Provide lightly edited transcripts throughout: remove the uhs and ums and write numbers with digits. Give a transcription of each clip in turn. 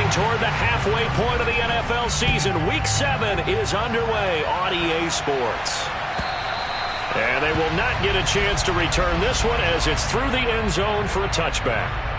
moving toward the halfway point of the NFL season. Week 7 is underway on EA Sports. And they will not get a chance to return this one as it's through the end zone for a touchback.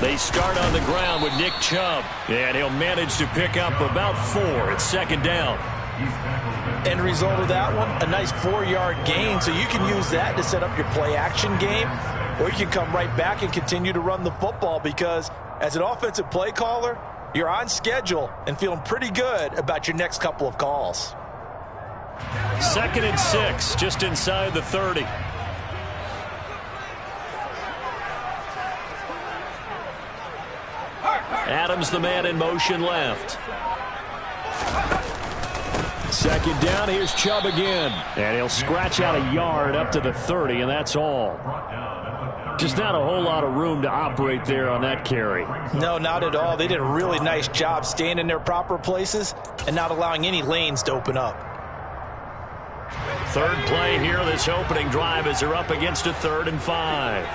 They start on the ground with Nick Chubb, and he'll manage to pick up about 4. It's second down. End result of that one, a nice 4-yard gain, so you can use that to set up your play-action game, or you can come right back and continue to run the football because as an offensive play caller, you're on schedule and feeling pretty good about your next couple of calls. 2nd and 6, just inside the 30. Adams, the man in motion left. 2nd down, here's Chubb again. And he'll scratch out a yard up to the 30, and that's all. Just not a whole lot of room to operate there on that carry. No, not at all. They did a really nice job staying in their proper places and not allowing any lanes to open up. 3rd play here, this opening drive as they're up against a 3rd and 5.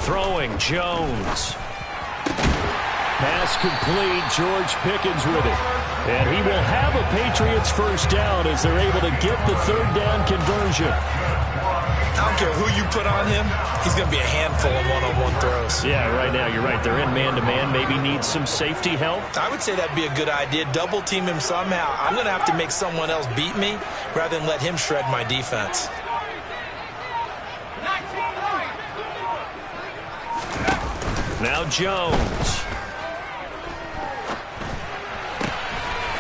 Throwing, Jones. Pass complete, George Pickens with it. And he will have a Patriots first down as they're able to get the 3rd down conversion. I don't care who you put on him, he's going to be a handful of one-on-one throws. Yeah, right now, you're right. They're in man-to-man, maybe needs some safety help. I would say that'd be a good idea. Double team him somehow. I'm going to have to make someone else beat me rather than let him shred my defense. Now Jones.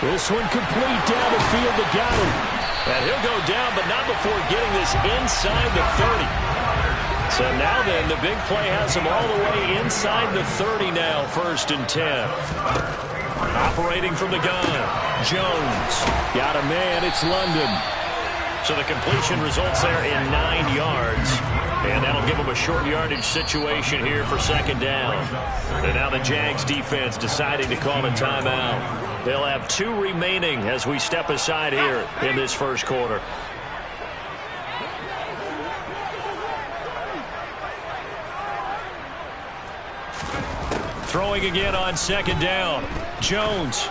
This one complete down the field to Goddard. And he'll go down, but not before getting this inside the 30. So now then, the big play has him all the way inside the 30 now, 1st and 10. Operating from the gun. Jones. Got a man, it's London. So the completion results there in 9 yards. And that'll give them a short yardage situation here for 2nd down. And now the Jags defense deciding to call a timeout. They'll have 2 remaining as we step aside here in this first quarter. Throwing again on 2nd down. Jones.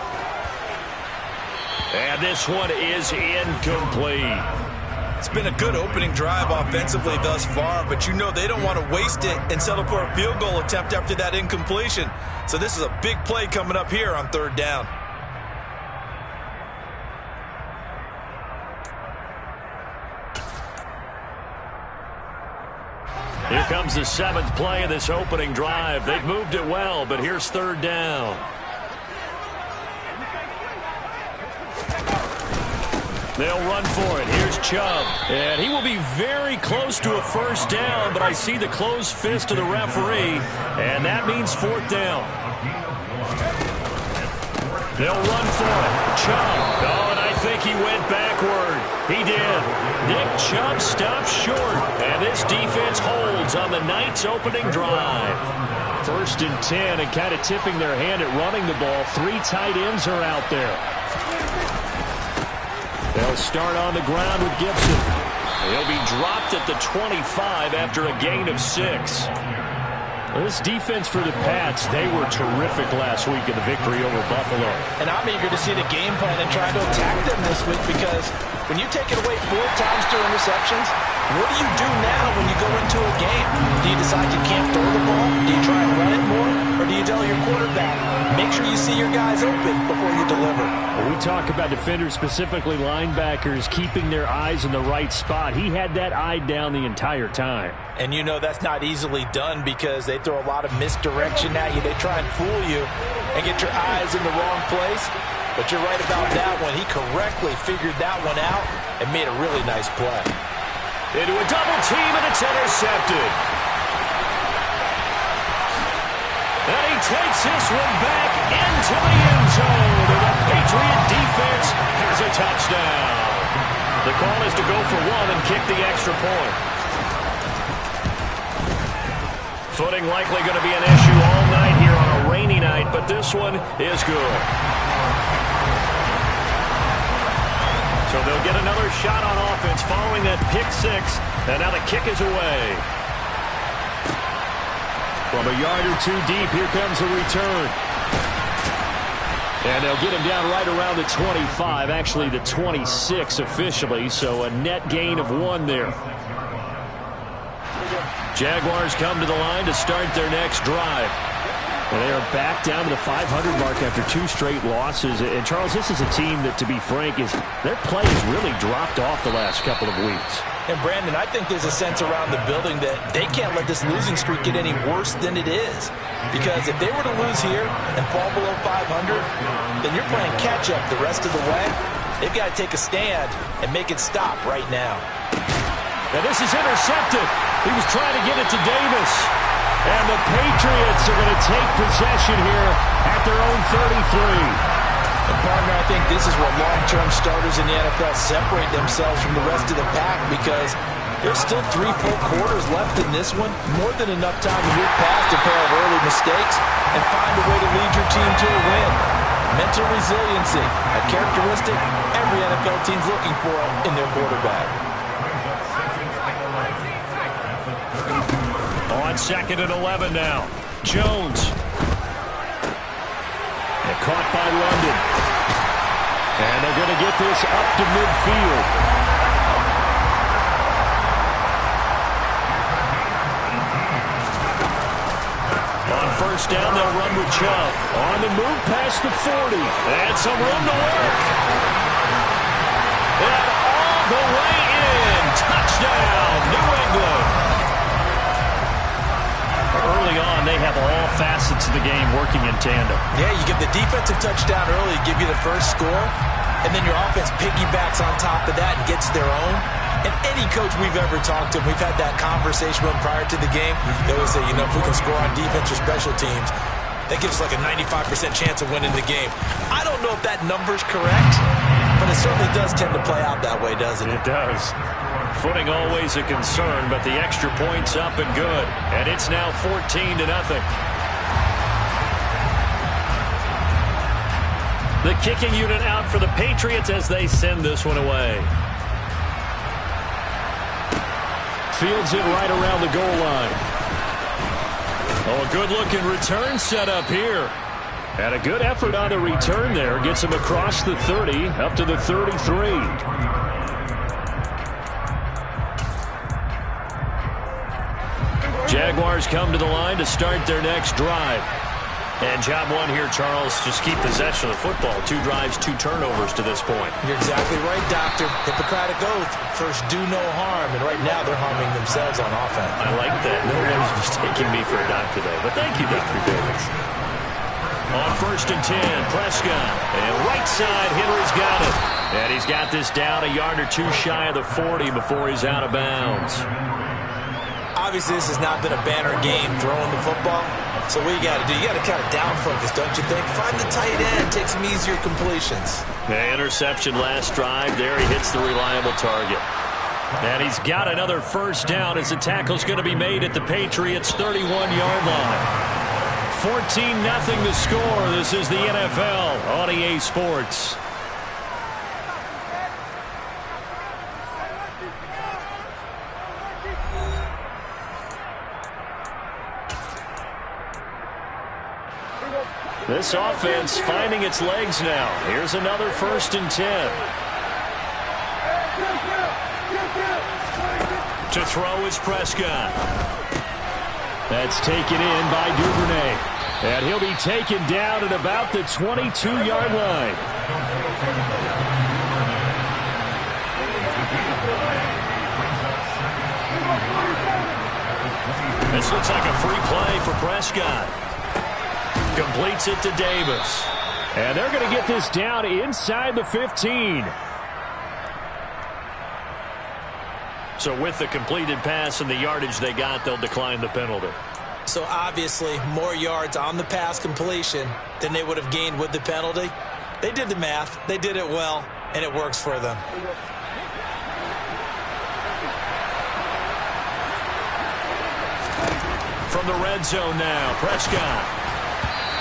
And this one is incomplete. It's been a good opening drive offensively thus far, but you know they don't want to waste it and settle for a field goal attempt after that incompletion. So this is a big play coming up here on 3rd down. Here comes the 7th play of this opening drive. They've moved it well, but here's 3rd down. They'll run for it. Here's Chubb. And he will be very close to a first down, but I see the closed fist of the referee, and that means 4th down. They'll run for it. Chubb. Oh, and I think he went backward. He did. Nick Chubb stopped short, and this defense holds on the night's opening drive. 1st and 10, and kind of tipping their hand at running the ball. 3 tight ends are out there. They'll start on the ground with Gibson. He'll be dropped at the 25 after a gain of 6. This defense for the Pats, they were terrific last week in the victory over Buffalo. And I'm eager to see the game plan and try to attack them this week because When you take it away 4 times through interceptions, what do you do now when you go into a game? Do you decide you can't throw the ball? Do you try and run it more? Or do you tell your quarterback, make sure you see your guys open before you deliver? Well, we talk about defenders, specifically linebackers, keeping their eyes in the right spot. He had that eye down the entire time. And you know that's not easily done because they throw a lot of misdirection at you. They try and fool you and get your eyes in the wrong place. But you're right about that one. He correctly figured that one out and made a really nice play. Into a double team, and it's intercepted. And he takes this one back into the end zone. And the Patriot defense has a touchdown. The call is to go for 1 and kick the extra point. Footing likely going to be an issue all night here on a rainy night, but this one is good. So they'll get another shot on offense following that pick 6, and now the kick is away. From a yard or 2 deep, here comes a return. And they'll get him down right around the 25, actually the 26 officially, so a net gain of 1 there. Jaguars come to the line to start their next drive. And they are back down to the 500 mark after 2 straight losses. And, Charles, this is a team that, to be frank, their play has really dropped off the last couple of weeks. And, Brandon, I think there's a sense around the building that they can't let this losing streak get any worse than it is. Because if they were to lose here and fall below 500, then you're playing catch-up the rest of the way. They've got to take a stand and make it stop right now. Now, this is intercepted. He was trying to get it to Davis. And the Patriots are going to take possession here at their own 33. And, partner, I think this is where long-term starters in the NFL separate themselves from the rest of the pack because there's still 3 full quarters left in this one. More than enough time to move past a pair of early mistakes and find a way to lead your team to a win. Mental resiliency, a characteristic every NFL team's looking for in their quarterback. On 2nd and 11 now. Jones. And caught by London. And they're going to get this up to midfield. On 1st down, they'll run with Chubb. On the move past the 40. And some room to work. And all the way in. Touchdown, New England. Early on, they have all facets of the game working in tandem. Yeah, you give the defensive touchdown early, give you the first score, and then your offense piggybacks on top of that and gets their own. And any coach we've ever talked to, we've had that conversation with them prior to the game. They always say, you know, if we can score on defense or special teams, that gives us like a 95% chance of winning the game. I don't know if that number's correct, but it certainly does tend to play out that way, doesn't it? It does. Footing always a concern, but the extra point's up and good. And it's now 14-0. The kicking unit out for the Patriots as they send this one away. Fields it right around the goal line. Oh, a good-looking return set up here. And a good effort on the return there. Gets him across the 30, up to the 33. Jaguars come to the line to start their next drive. And job 1 here, Charles, just keep possession of the football. 2 drives, 2 turnovers to this point. You're exactly right, Doctor. Hippocratic oath. First, do no harm. And right now, they're harming themselves on offense. I like that. Nobody's mistaking me for a doctor, though. But thank you, Dr. Davis. On 1st and 10, Prescott. And right side, Henry's got it. And he's got this down a yard or 2 shy of the 40 before he's out of bounds. Obviously, this has not been a banner game throwing the football. So what you got to do, you got to kind of down focus, don't you think? Find the tight end, take some easier completions. The interception last drive. There he hits the reliable target. And he's got another first down as the tackle's going to be made at the Patriots' 31-yard line. 14-0 the score. This is the NFL on EA Sports. This offense finding its legs now. Here's another 1st and 10. To throw is Prescott. That's taken in by Duvernay. And he'll be taken down at about the 22-yard line. This looks like a free play for Prescott. Completes it to Davis. And they're going to get this down inside the 15. So with the completed pass and the yardage they got, they'll decline the penalty. So obviously more yards on the pass completion than they would have gained with the penalty. They did the math. They did it well, and it works for them. From the red zone now, Prescott.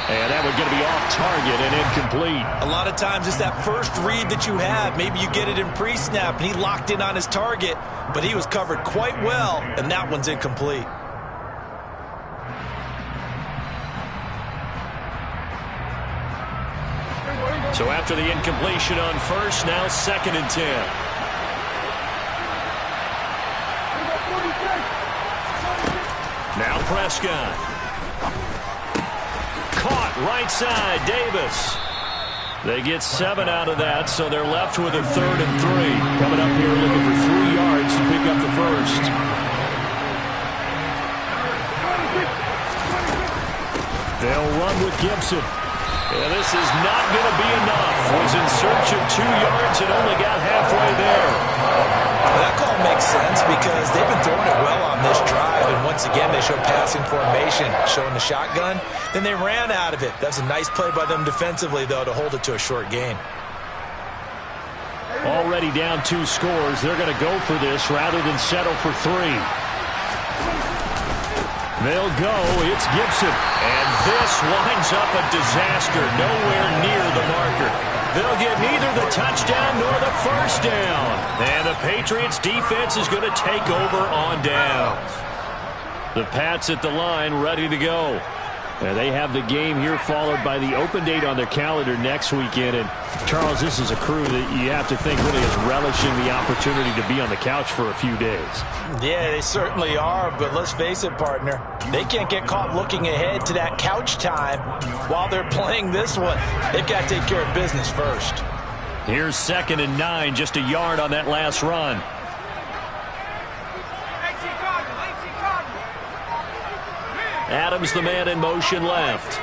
And that would going to be off target and incomplete. A lot of times it's that first read that you have. Maybe you get it in pre-snap, and he locked in on his target, but he was covered quite well, and that one's incomplete. So after the incompletion on first, now 2nd and 10. Now Prescott. Caught right side, Davis. They get 7 out of that, so they're left with a 3rd and 3. Coming up here looking for 3 yards to pick up the first. They'll run with Gibson. And this is not going to be enough. Was in search of 2 yards and only got halfway there. Well, that call makes sense because they've been throwing it well on this drive. And once again, they show passing formation, showing the shotgun. Then they ran out of it. That's a nice play by them defensively, though, to hold it to a short gain. Already down 2 scores. They're going to go for this rather than settle for 3. They'll go. It's Gibson. And this winds up a disaster. Nowhere near the marker. They'll get neither the touchdown nor the first down. And the Patriots defense is going to take over on downs. The Pats at the line ready to go. And they have the game here followed by the open date on their calendar next weekend. And, Charles, this is a crew that you have to think really is relishing the opportunity to be on the couch for a few days. Yeah, they certainly are. But let's face it, partner, they can't get caught looking ahead to that couch time while they're playing this one. They've got to take care of business first. Here's 2nd and 9, just a yard on that last run. Adams, the man in motion left.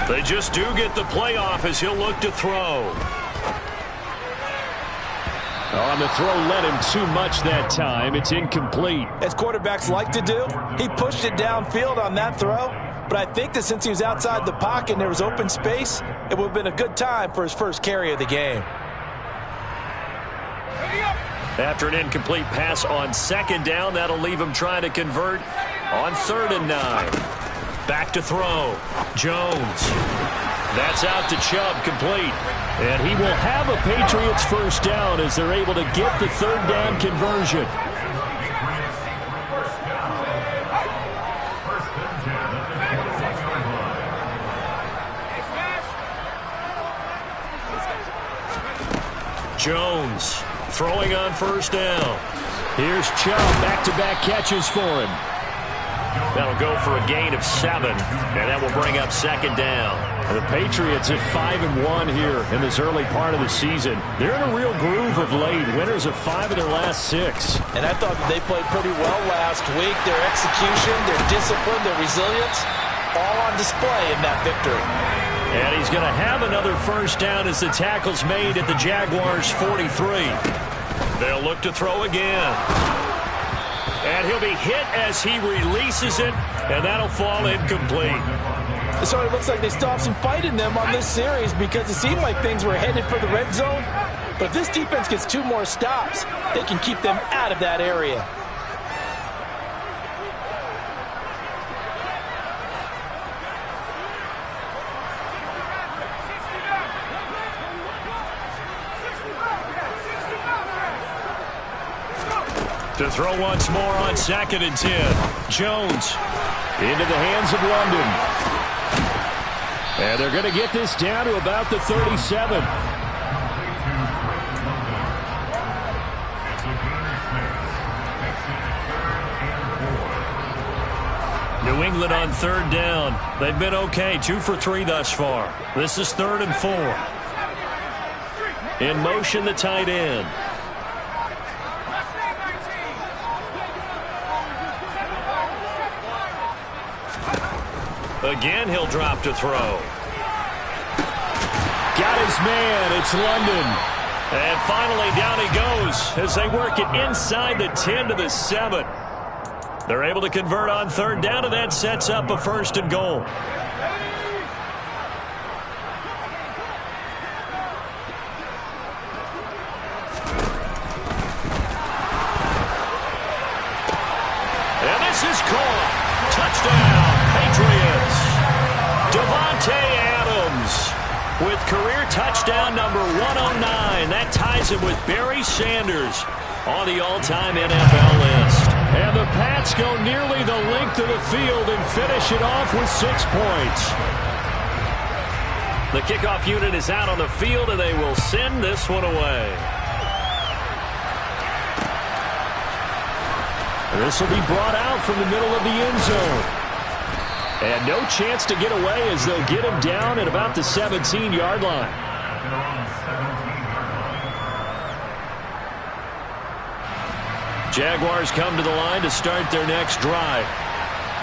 They just do get the play off as he'll look to throw. On the throw led him too much that time. It's incomplete. As quarterbacks like to do, he pushed it downfield on that throw. But I think that since he was outside the pocket and there was open space, it would have been a good time for his first carry of the game. After an incomplete pass on 2nd down, that'll leave him trying to convert on 3rd and 9. Back to throw. Jones. That's out to Chubb, complete. And he will have a Patriots first down as they're able to get the 3rd down conversion. Jones throwing on 1st down. Here's Chubb, back-to-back catches for him. That'll go for a gain of 7, and that will bring up 2nd down. The Patriots at 5-1 here in this early part of the season. They're in a real groove of late. Winners of 5 of their last 6. And I thought that they played pretty well last week. Their execution, their discipline, their resilience, all on display in that victory. And he's going to have another first down as the tackle's made at the Jaguars' 43. They'll look to throw again. And he'll be hit as he releases it, and that'll fall incomplete. It sort of looks like they still have some fight in them on this series because it seemed like things were headed for the red zone. But if this defense gets 2 more stops, they can keep them out of that area. To throw once more on 2nd and 10. Jones into the hands of London. And they're going to get this down to about the 37. New England on third down. They've been okay, 2 for 3 thus far. This is 3rd and 4. In motion, the tight end. Again, he'll drop to throw. Got his man. It's London. And finally, down he goes as they work it inside the 10 to the 7. They're able to convert on third down, and that sets up a 1st and goal. And this is caught. Touchdown, Patriots. Davante Adams with career touchdown number 109. That ties him with Barry Sanders on the all-time NFL list. And the Pats go nearly the length of the field and finish it off with 6 points. The kickoff unit is out on the field, and they will send this one away. This will be brought out from the middle of the end zone. And no chance to get away as they'll get him down at about the 17-yard line. Jaguars come to the line to start their next drive.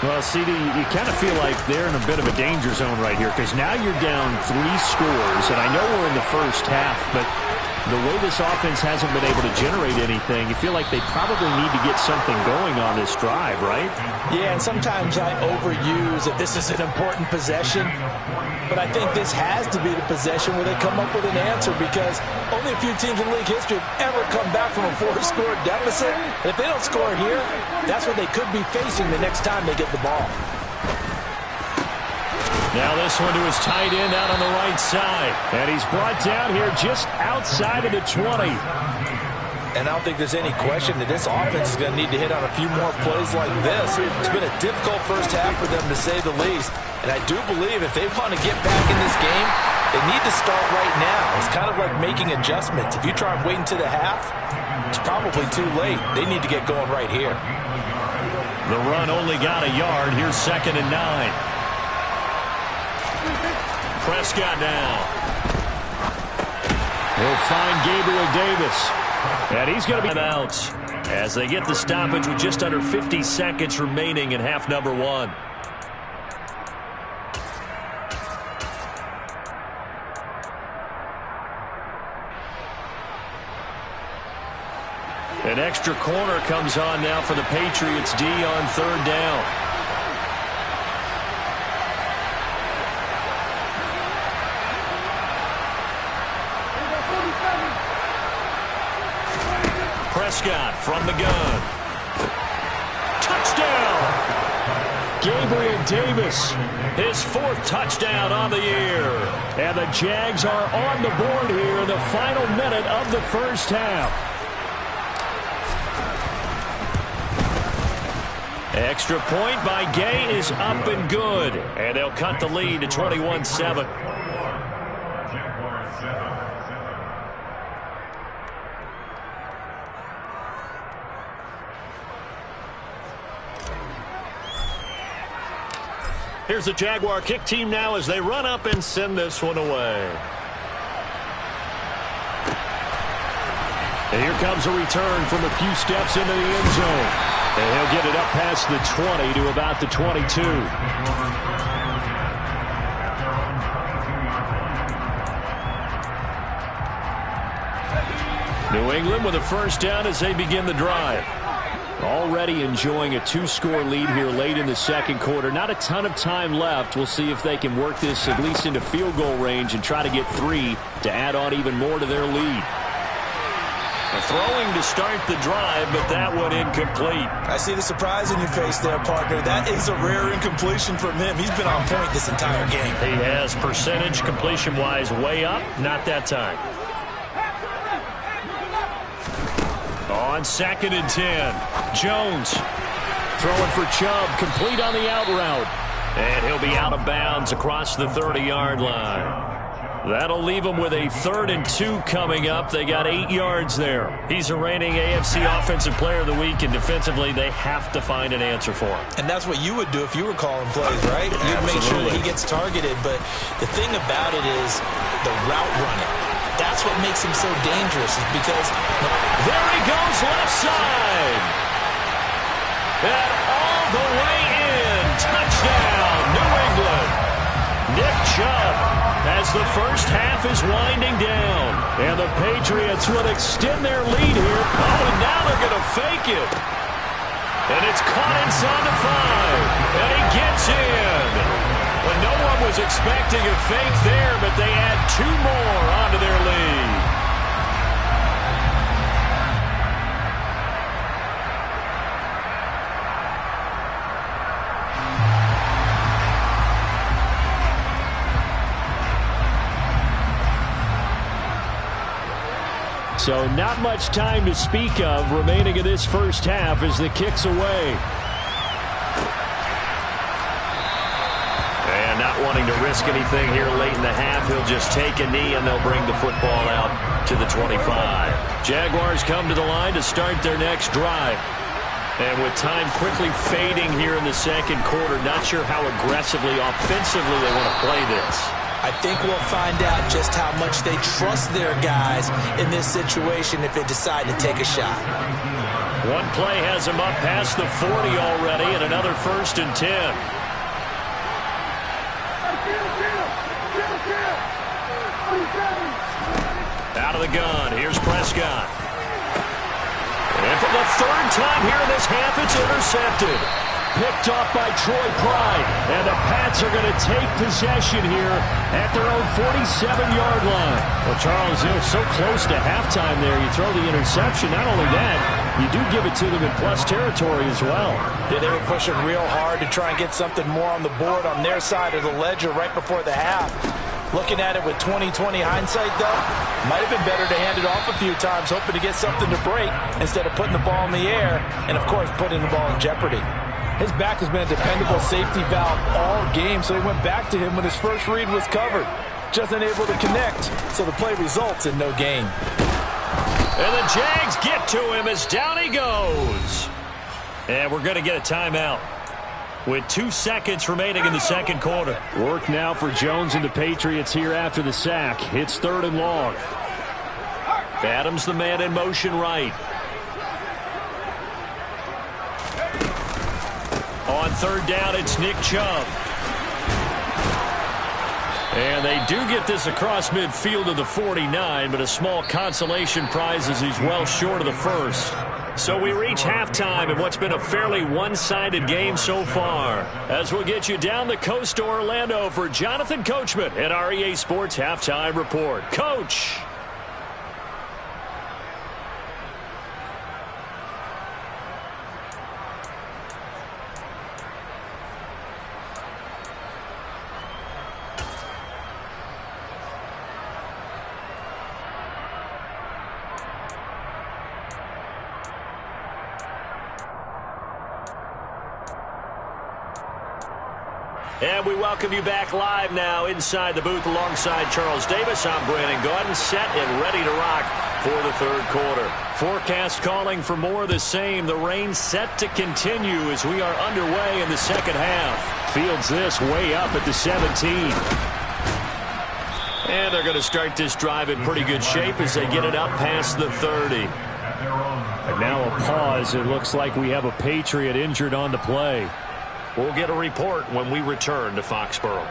Well, CD, you kind of feel like they're in a bit of a danger zone right here because now you're down 3 scores, and I know we're in the first half, but the way this offense hasn't been able to generate anything, you feel like they probably need to get something going on this drive, right? Yeah, and sometimes I overuse that this is an important possession, but I think this has to be the possession where they come up with an answer because only a few teams in league history have ever come back from a 4-score deficit. And if they don't score here, that's what they could be facing the next time they get the ball. Now this one to his tight end out on the right side. And he's brought down here just outside of the 20. And I don't think there's any question that this offense is going to need to hit on a few more plays like this. It's been a difficult first half for them, to say the least. And I do believe if they want to get back in this game, they need to start right now. It's kind of like making adjustments. If you try and wait until the half, it's probably too late. They need to get going right here. The run only got a yard. Here's 2nd and 9. Prescott now. He'll find Gabriel Davis. And he's going to be out as they get the stoppage with just under 50 seconds remaining in half number 1. An extra corner comes on now for the Patriots D on 3rd down. Prescott from the gun. Touchdown! Gabriel Davis. His 4th touchdown on the year. And the Jags are on the board here in the final minute of the first half. Extra point by Gay is up and good. And they'll cut the lead to 21-7. Here's the Jaguar kick team now as they run up and send this one away. And here comes a return from a few steps into the end zone. And he'll get it up past the 20 to about the 22. New England with a 1st down as they begin the drive. Already enjoying a 2-score lead here late in the 2nd quarter. Not a ton of time left. We'll see if they can work this at least into field goal range and try to get 3 to add on even more to their lead. Throwing to start the drive, but that one incomplete. I see the surprise in your face there, partner. That is a rare incompletion from him. He's been on point this entire game. He has percentage completion-wise way up. Not that time. On 2nd and 10, Jones throwing for Chubb, complete on the out route. And he'll be out of bounds across the 30-yard line. That'll leave them with a 3rd and 2 coming up. They got 8 yards there. He's a reigning AFC Offensive Player of the Week, and defensively they have to find an answer for him. And that's what you would do if you were calling plays, right? You'd make sure that he gets targeted. But the thing about it is the route running. That's what makes him so dangerous, is because there he goes left side. And all the way in. Touchdown, New England. Nick Chubb, as the first half is winding down. And the Patriots will extend their lead here. Oh, and now they're going to fake it. And it's caught inside the 5. And he gets in. Well, no one was expecting a fake there, but they add 2 more onto their lead. So not much time to speak of remaining in this first half as the kick's away. And not wanting to risk anything here late in the half, he'll just take a knee and they'll bring the football out to the 25. Jaguars come to the line to start their next drive. And with time quickly fading here in the second quarter, not sure how aggressively, offensively they want to play this. I think we'll find out just how much they trust their guys in this situation if they decide to take a shot. One play has them up past the 40 already, and another 1st and 10. Out of the gun, here's Prescott. And for the 3rd time here in this half, it's intercepted. Picked off by Troy Pride. And the Pats are going to take possession here at their own 47-yard line. Well, Charles, so close to halftime there. You throw the interception. Not only that, you do give it to them in plus territory as well. Yeah, they were pushing real hard to try and get something more on the board on their side of the ledger right before the half. Looking at it with 20/20 hindsight, though, might have been better to hand it off a few times, hoping to get something to break instead of putting the ball in the air and, of course, putting the ball in jeopardy. His back has been a dependable safety valve all game, so he went back to him when his first read was covered. Just unable to connect, so the play results in no gain. And the Jags get to him as down he goes. And we're going to get a timeout with 2 seconds remaining in the second quarter. Work now for Jones and the Patriots here after the sack. It's 3rd and long. Adams the man in motion right. On 3rd down, it's Nick Chubb. And they do get this across midfield to the 49, but a small consolation prize as he's well short of the 1st. So we reach halftime in what's been a fairly one-sided game so far. As we'll get you down the coast to Orlando for Jonathan Coachman at our EA Sports Halftime Report. Coach! And we welcome you back live now inside the booth alongside Charles Davis. I'm Brandon Gaudin, set and ready to rock for the 3rd quarter. Forecast calling for more of the same. The rain set to continue as we are underway in the second half. Fields this way up at the 17. And they're going to start this drive in pretty good shape as they get it up past the 30. And now a pause. It looks like we have a Patriot injured on the play. We'll get a report when we return to Foxborough.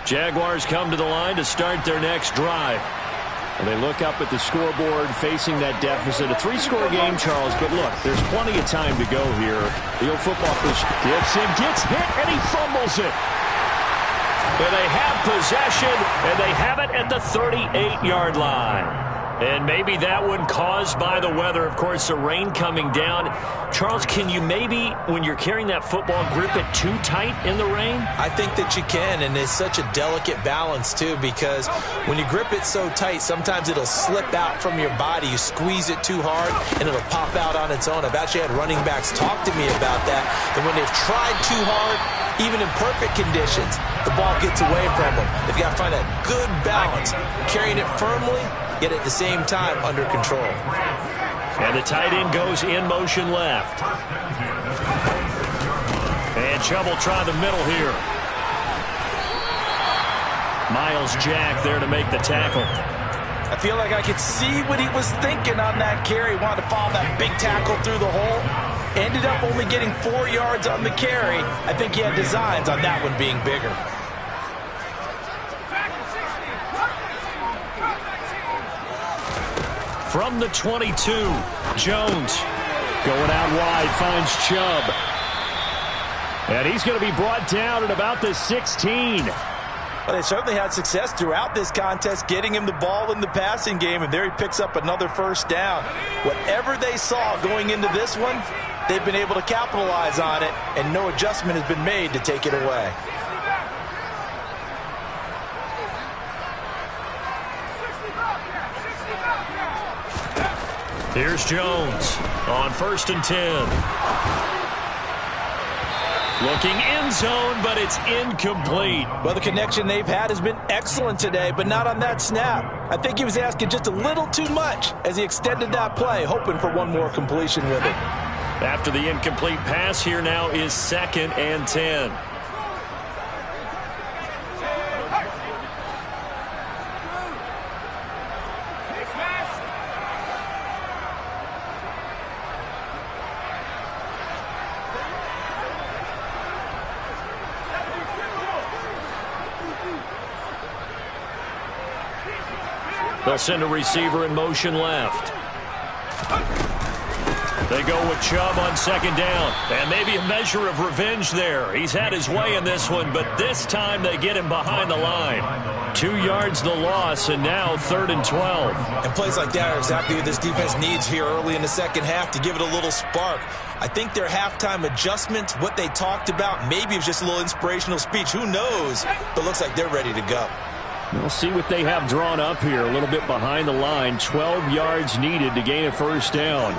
Jaguars come to the line to start their next drive. And they look up at the scoreboard facing that deficit. A 3-score game, Charles, but look, there's plenty of time to go here. The old football coach gets hit, and he fumbles it. And they have possession, and they have it at the 38-yard line. And maybe that one caused by the weather. Of course, the rain coming down. Charles, can you maybe, when you're carrying that football, grip it too tight in the rain? I think that you can, and it's such a delicate balance, too, because when you grip it so tight, sometimes it'll slip out from your body. You squeeze it too hard, and it'll pop out on its own. I've actually had running backs talk to me about that, and when they've tried too hard, even in perfect conditions, the ball gets away from them. They've got to find that good balance, carrying it firmly, yet at the same time under control. And the tight end goes in motion left. And Chubb will try the middle here. Myles Jack there to make the tackle. I feel like I could see what he was thinking on that carry. Wanted to follow that big tackle through the hole. Ended up only getting 4 yards on the carry. I think he had designs on that one being bigger. From the 22, Jones going out wide, finds Chubb. And he's going to be brought down at about the 16. Well, they certainly had success throughout this contest, getting him the ball in the passing game, and there he picks up another first down. Whatever they saw going into this one, they've been able to capitalize on it, and no adjustment has been made to take it away. Here's Jones on 1st and 10. Looking end zone, but it's incomplete. Well, the connection they've had has been excellent today, but not on that snap. I think he was asking just a little too much as he extended that play, hoping for one more completion with it. After the incomplete pass, here now is 2nd and 10. They'll send a receiver in motion left. They go with Chubb on 2nd down. And maybe a measure of revenge there. He's had his way in this one, but this time they get him behind the line. 2 yards the loss, and now 3rd and 12. And plays like that are exactly what this defense needs here early in the second half to give it a little spark. I think their halftime adjustments, what they talked about, maybe it was just a little inspirational speech. Who knows? But looks like they're ready to go. We'll see what they have drawn up here. A little bit behind the line. 12 yards needed to gain a first down.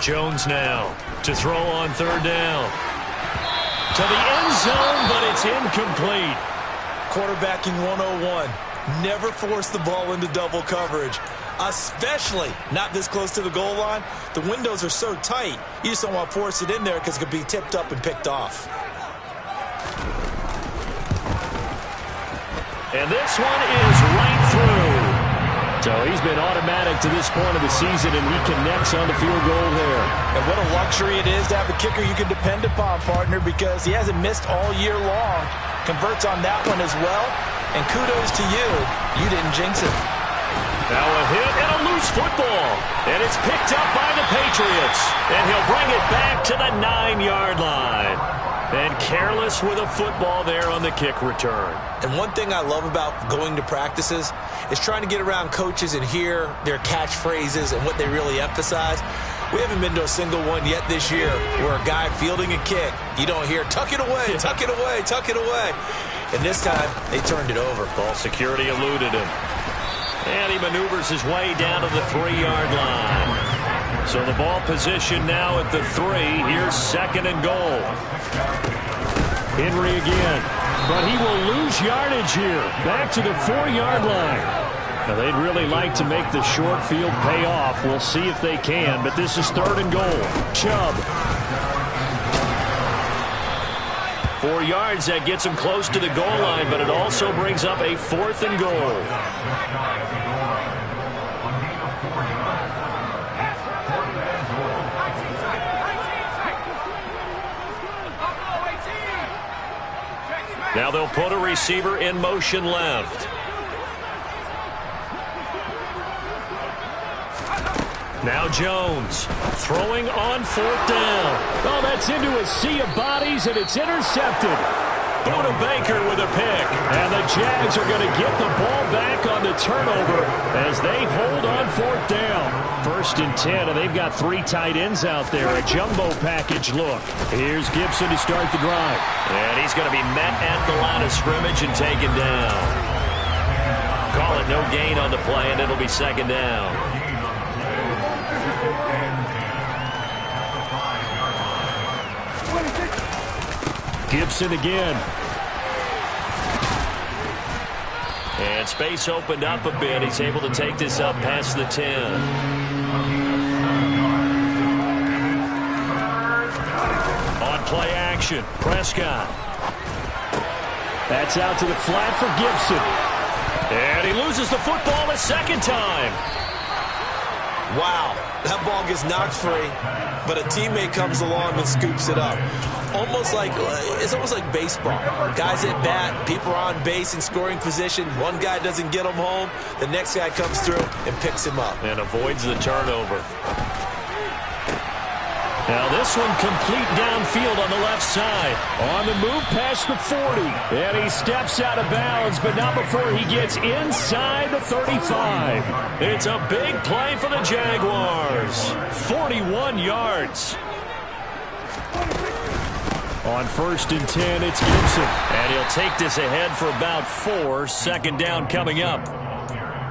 Jones now to throw on 3rd down. To the end zone, but it's incomplete. Quarterbacking 101. Never force the ball into double coverage, especially not this close to the goal line. The windows are so tight, you just don't want to force it in there because it could be tipped up and picked off. And this one is right through. So he's been automatic to this point of the season, and he connects on the field goal there. And what a luxury it is to have a kicker you can depend upon, partner, because he hasn't missed all year long. Converts on that one as well. And kudos to you. You didn't jinx it. Now a hit and a loose football. And it's picked up by the Patriots. And he'll bring it back to the 9-yard line. And careless with a football there on the kick return. And one thing I love about going to practices is trying to get around coaches and hear their catchphrases and what they really emphasize. We haven't been to a single one yet this year where a guy fielding a kick, you don't hear, tuck it away, tuck it away, tuck it away. And this time, they turned it over. Ball security eluded him. And he maneuvers his way down to the 3-yard line. So the ball position now at the 3. Here's 2nd and goal. Henry again. But he will lose yardage here. Back to the 4-yard line. Now, they'd really like to make the short field pay off. We'll see if they can, but this is 3rd and goal. Chubb. 4 yards, that gets him close to the goal line, but it also brings up a 4th and goal. Now they'll put a receiver in motion left. Now Jones throwing on 4th down. Oh, that's into a sea of bodies, and it's intercepted. Buda Baker with a pick. And the Jags are going to get the ball back on the turnover as they hold on 4th down. 1st and 10, and they've got 3 tight ends out there. A jumbo package look. Here's Gibson to start the drive. And he's going to be met at the line of scrimmage and taken down. Call it no gain on the play, and it'll be 2nd down. Gibson again. And space opened up a bit. He's able to take this up past the 10. On play action, Prescott. That's out to the flat for Gibson. And he loses the football a 2nd time. Wow, that ball gets knocked free, but a teammate comes along and scoops it up. It's almost like baseball. Guys at bat, people are on base in scoring position. One guy doesn't get him home. The next guy comes through and picks him up. And avoids the turnover. Now this one complete downfield on the left side. On the move past the 40. And he steps out of bounds, but not before he gets inside the 35. It's a big play for the Jaguars. 41 yards. On 1st and 10, it's Gibson. And he'll take this ahead for about 4. 2nd down coming up.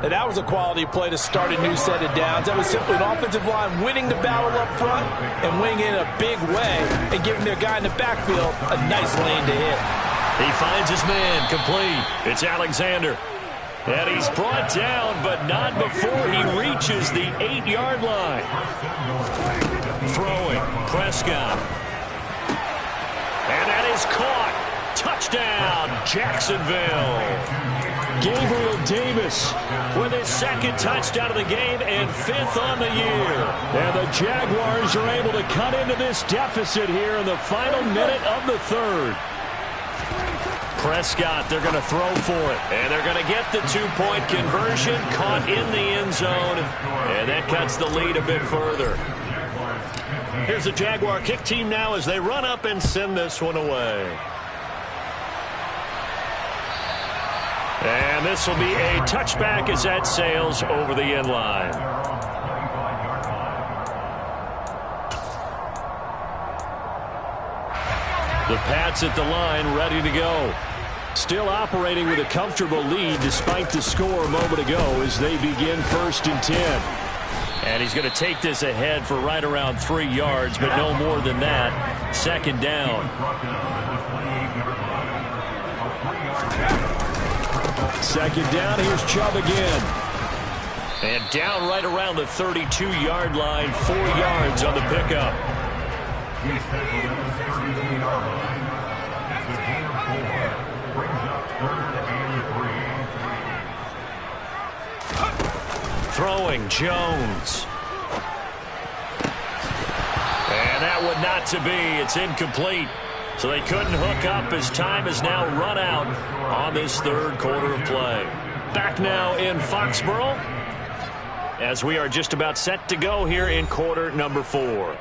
And that was a quality play to start a new set of downs. That was simply an offensive line winning the battle up front and winning in a big way and giving their guy in the backfield a nice lane to hit. He finds his man complete. It's Alexander. And he's brought down, but not before he reaches the 8-yard line. Throwing, Prescott. And that is caught. Touchdown, Jacksonville. Gabriel Davis with his 2nd touchdown of the game and 5th on the year. And the Jaguars are able to cut into this deficit here in the final minute of the 3rd. Prescott, they're going to throw for it. And they're going to get the 2-point conversion, caught in the end zone. And that cuts the lead a bit further. Here's the Jaguar kick team now as they run up and send this one away. And this will be a touchback as that sails over the end line. The Pats at the line ready to go. Still operating with a comfortable lead despite the score a moment ago as they begin 1st and 10. And he's going to take this ahead for right around 3 yards, but no more than that. 2nd down. 2nd down, here's Chubb again. And down right around the 32-yard line, 4 yards on the pickup. Throwing, Jones. And that one not to be. It's incomplete. So they couldn't hook up as time has now run out on this 3rd quarter of play. Back now in Foxborough as we are just about set to go here in quarter number 4.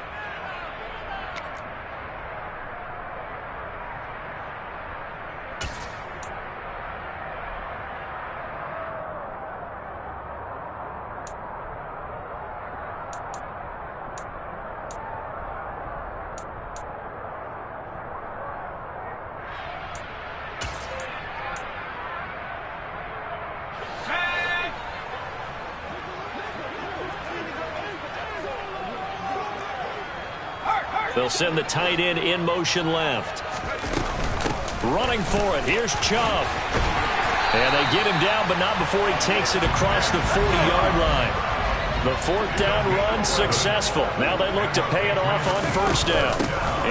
They'll send the tight end in motion left. Running for it. Here's Chubb. And they get him down, but not before he takes it across the 40-yard line. The 4th down run successful. Now they look to pay it off on 1st down.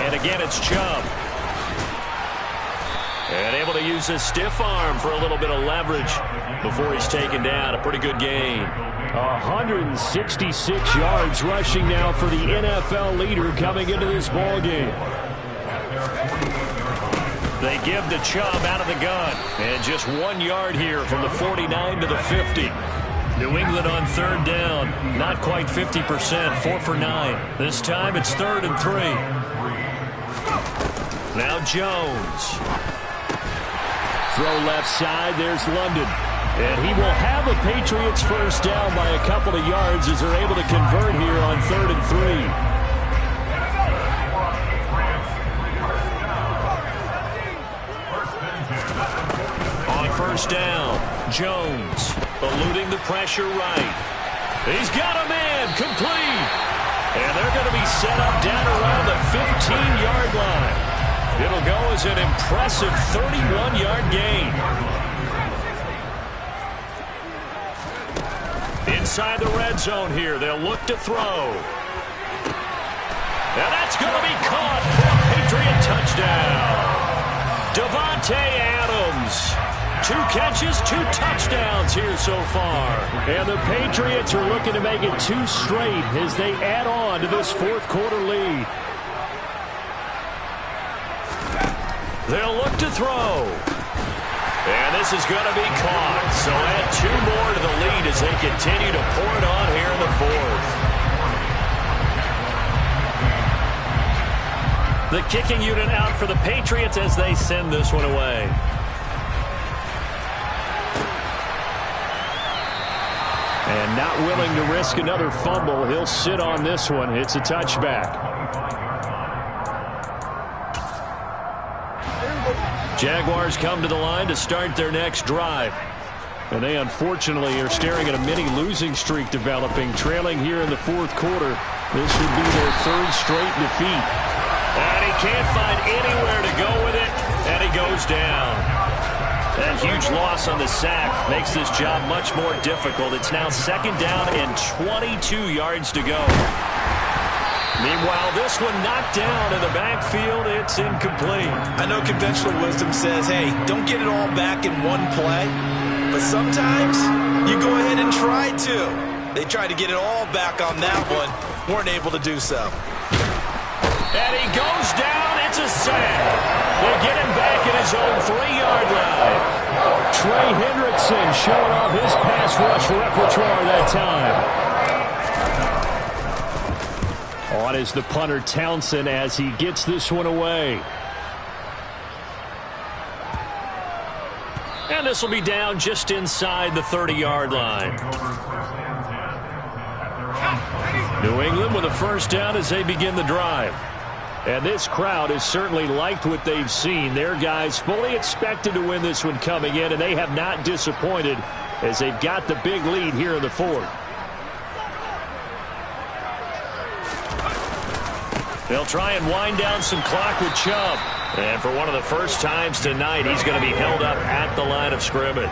And again, it's Chubb. And able to use his stiff arm for a little bit of leverage before he's taken down. A pretty good gain. 166 yards rushing now for the NFL leader coming into this ball game. They give to Chubb out of the gun. And just 1 yard here from the 49 to the 50. New England on third down. Not quite 50%. 4 for 9. This time it's 3rd and 3. Now Jones. Throw left side. There's London. And he will have a Patriots first down by a couple of yards as they're able to convert here on 3rd and 3. First down, Jones eluding the pressure right. He's got a man, complete. And they're going to be set up down around the 15-yard line. It'll go as an impressive 31-yard gain. Inside the red zone here, they'll look to throw. And that's going to be caught for a Patriot touchdown. Davante Adams. 2 catches, 2 touchdowns here so far. And the Patriots are looking to make it 2 straight as they add on to this 4th quarter lead. They'll look to throw. And this is going to be caught. So add 2 more to the lead as they continue to pour it on here in the 4th. The kicking unit out for the Patriots as they send this one away. And not willing to risk another fumble, he'll sit on this one. It's a touchback. Jaguars come to the line to start their next drive. And they unfortunately are staring at a mini losing streak developing, trailing here in the 4th quarter. This would be their 3rd straight defeat. And he can't find anywhere to go with it, and he goes down. That huge loss on the sack makes this job much more difficult. It's now 2nd down and 22 yards to go. Meanwhile, this one knocked down in the backfield. It's incomplete. I know conventional wisdom says, hey, don't get it all back in one play. But sometimes you go ahead and try to. They tried to get it all back on that one. Weren't able to do so. And he goes down. It's a sack. They get him back at his own 3-yard line. Trey Hendrickson showing off his pass rush repertoire that time. On is the punter Townsend as he gets this one away. And this will be down just inside the 30-yard line. New England with a first down as they begin the drive. And this crowd has certainly liked what they've seen. Their guys fully expected to win this one coming in, and they have not disappointed as they've got the big lead here in the 4th. They'll try and wind down some clock with Chubb. And for one of the first times tonight, he's going to be held up at the line of scrimmage.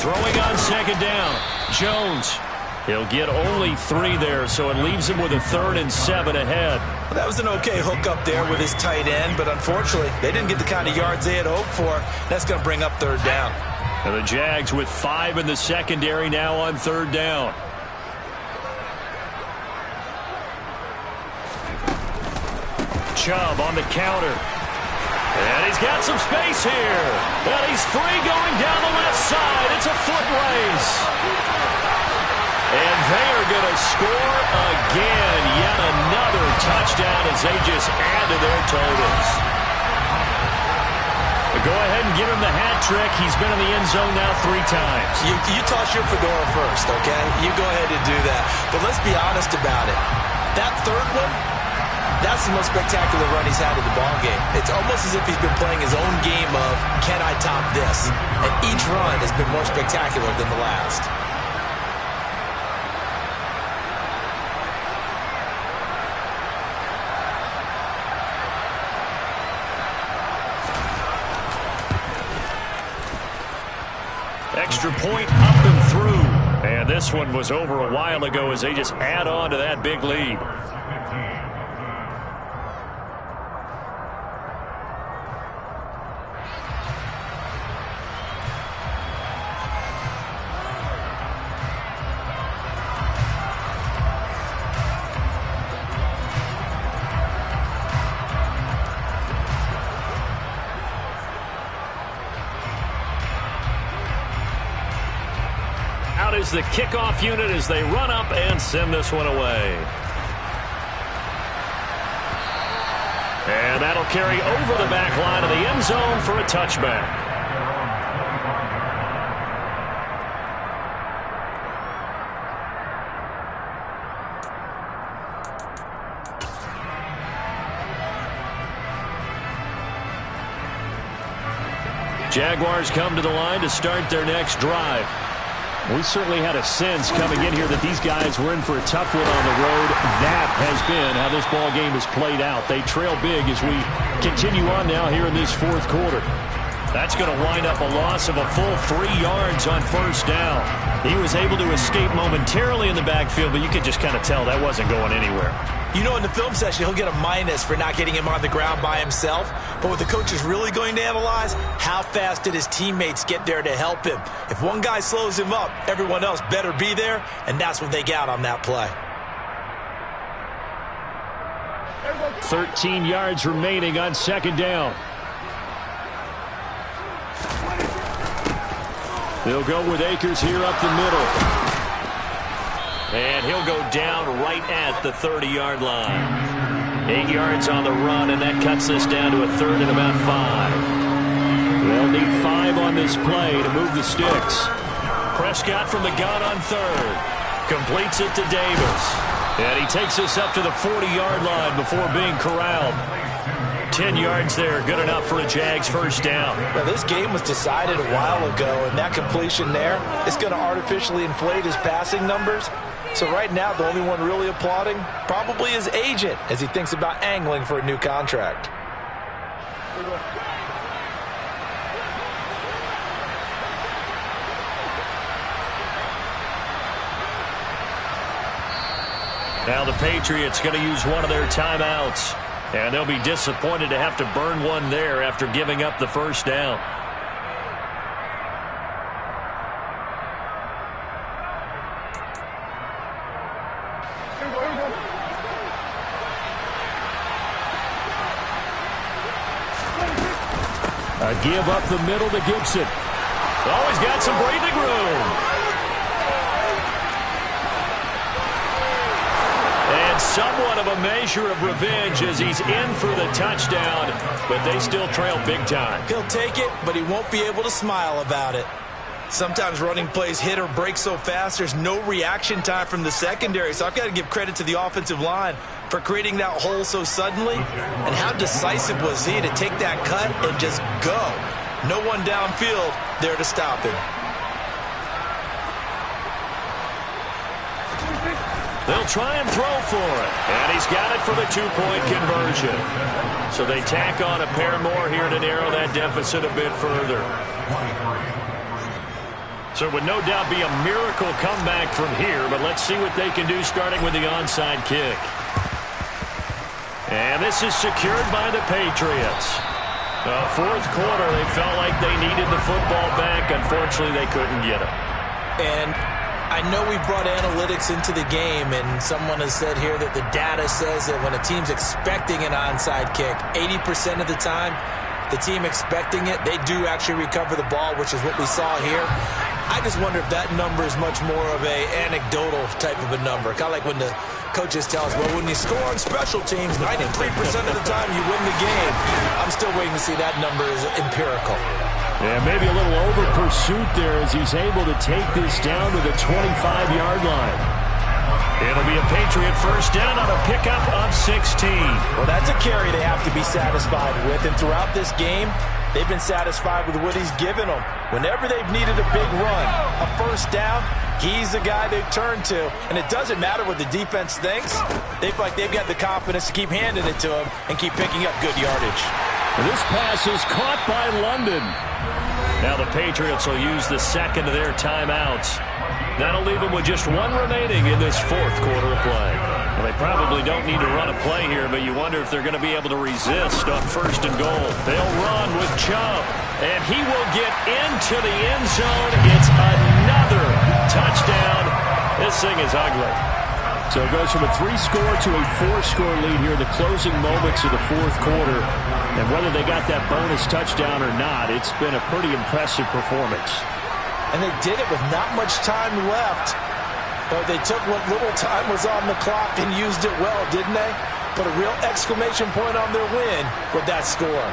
Throwing on 2nd down, Jones. He'll get only 3 there, so it leaves him with a 3rd and 7 ahead. Well, that was an okay hook up there with his tight end, but unfortunately, they didn't get the kind of yards they had hoped for. That's going to bring up 3rd down. And the Jags with 5 in the secondary now on 3rd down. Chubb on the counter. And he's got some space here. And he's free going down the left side. It's a foot race. And they are going to score again. Yet another touchdown as they just add to their totals. Go ahead and give him the hat trick. He's been in the end zone now 3 times. You toss your fedora first, okay? You go ahead and do that. But let's be honest about it. That 3rd one, that's the most spectacular run he's had in the ballgame. It's almost as if he's been playing his own game of, can I top this? And each run has been more spectacular than the last. Extra point up and through. And this one was over a while ago as they just add on to that big lead. the kickoff unit as they run up and send this one away. And that'll carry over the back line of the end zone for a touchback. Jaguars come to the line to start their next drive. We certainly had a sense coming in here that these guys were in for a tough one on the road. That has been how this ball game has played out. They trail big as we continue on now here in this fourth quarter. That's going to wind up a loss of a full 3 yards on first down. He was able to escape momentarily in the backfield, but you could just kind of tell that wasn't going anywhere. You know, in the film session, he'll get a minus for not getting him on the ground by himself. But what the coach is really going to analyze, how fast did his teammates get there to help him? If one guy slows him up, everyone else better be there, and that's what they got on that play. 13 yards remaining on second down. They'll go with Akers here up the middle. And he'll go down right at the 30-yard line. 8 yards on the run, and that cuts this down to a third and about 5. They'll need 5 on this play to move the sticks. Prescott from the gun on third. Completes it to Davis. And he takes us up to the 40-yard line before being corralled. 10 yards there, good enough for a Jags first down. Now, this game was decided a while ago, and that completion there is going to artificially inflate his passing numbers. So right now, the only one really applauding probably his agent as he thinks about angling for a new contract. Now the Patriots going to use one of their timeouts. And they'll be disappointed to have to burn one there after giving up the first down. A give up the middle to Gibson. Always got some breathing room. And somewhat of a measure of revenge as he's in for the touchdown, but they still trail big time. He'll take it, but he won't be able to smile about it. Sometimes running plays hit or break so fast, there's no reaction time from the secondary. So I've got to give credit to the offensive line for creating that hole so suddenly. And how decisive was he to take that cut and just go? No one downfield there to stop him. They'll try and throw for it. And he's got it for the 2-point conversion. So they tack on a pair more here to narrow that deficit a bit further. So it would no doubt be a miracle comeback from here, but let's see what they can do starting with the onside kick. And this is secured by the Patriots. Fourth quarter, they felt like they needed the football back. Unfortunately, they couldn't get it. And I know we brought analytics into the game, and someone has said here that the data says that when a team's expecting an onside kick, 80% of the time, the team expecting it, they do actually recover the ball, which is what we saw here. I just wonder if that number is much more of a anecdotal type of a number. Kind of like when the coaches tell us, well, when you score on special teams, 93% of the time you win the game. I'm still waiting to see that number is empirical. Yeah, maybe a little over pursuit there as he's able to take this down to the 25-yard line. It'll be a Patriot first down on a pickup of 16. Well, that's a carry they have to be satisfied with. And throughout this game, they've been satisfied with what he's given them. Whenever they've needed a big run, a first down, he's the guy they've turned to. And it doesn't matter what the defense thinks. They feel like they've got the confidence to keep handing it to him and keep picking up good yardage. This pass is caught by London. Now the Patriots will use the second of their timeouts. That'll leave them with just one remaining in this fourth quarter of play. Well, they probably don't need to run a play here, but you wonder if they're going to be able to resist on first and goal. They'll run with Chubb, and he will get into the end zone. It's another touchdown. This thing is ugly. So it goes from a 3-score to a 4-score lead here in the closing moments of the fourth quarter. And whether they got that bonus touchdown or not, it's been a pretty impressive performance. And they did it with not much time left. But they took what little time was on the clock and used it well, didn't they? Put a real exclamation point on their win with that score.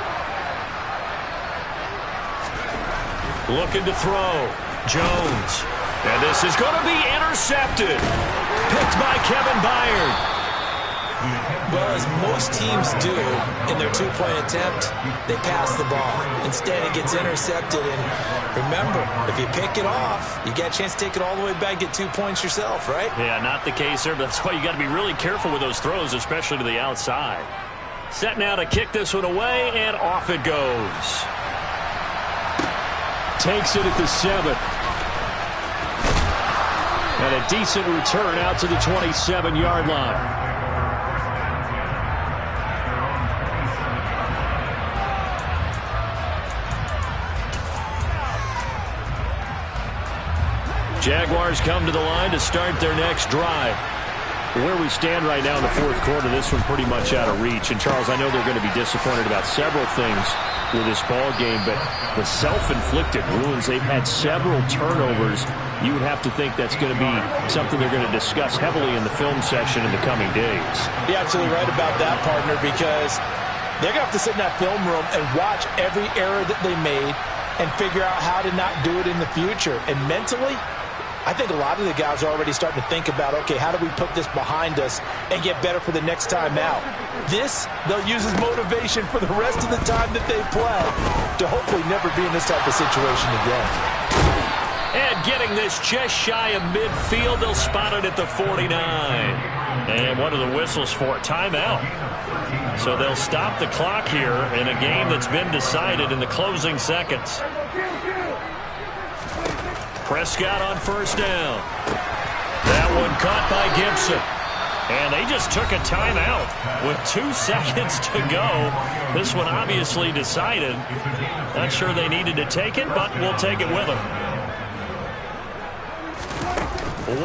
Looking to throw. Jones. And this is going to be intercepted. Picked by Kevin Byard. Well, as most teams do in their two-point attempt, they pass the ball. Instead, it gets intercepted. And remember, if you pick it off, you get a chance to take it all the way back, get 2 points yourself, right? Yeah, not the case there, but that's why you got to be really careful with those throws, especially to the outside. Set now to kick this one away, and off it goes. Takes it at the 7. And a decent return out to the 27-yard line. Jaguars come to the line to start their next drive. Where we stand right now in the fourth quarter, this one pretty much out of reach. And, Charles, I know they're going to be disappointed about several things with this ball game, but the self-inflicted wounds, they've had several turnovers. You would have to think that's going to be something they're going to discuss heavily in the film section in the coming days. You're absolutely right about that, partner, because they're going to have to sit in that film room and watch every error that they made and figure out how to not do it in the future. And mentally, I think a lot of the guys are already starting to think about, okay, how do we put this behind us and get better for the next time out? This, they'll use as motivation for the rest of the time that they play to hopefully never be in this type of situation again. And getting this just shy of midfield, they'll spot it at the 49. And one of the whistles for a timeout. So they'll stop the clock here in a game that's been decided in the closing seconds. Prescott on first down. That one caught by Gibson. And they just took a timeout with 2 seconds to go. This one obviously decided. Not sure they needed to take it, but we'll take it with them.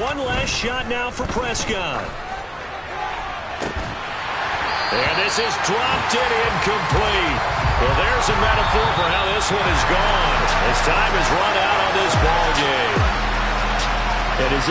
One last shot now for Prescott. And this is dropped and incomplete. Well, there's a metaphor for how this one is gone. As time has run out on this ball game. It is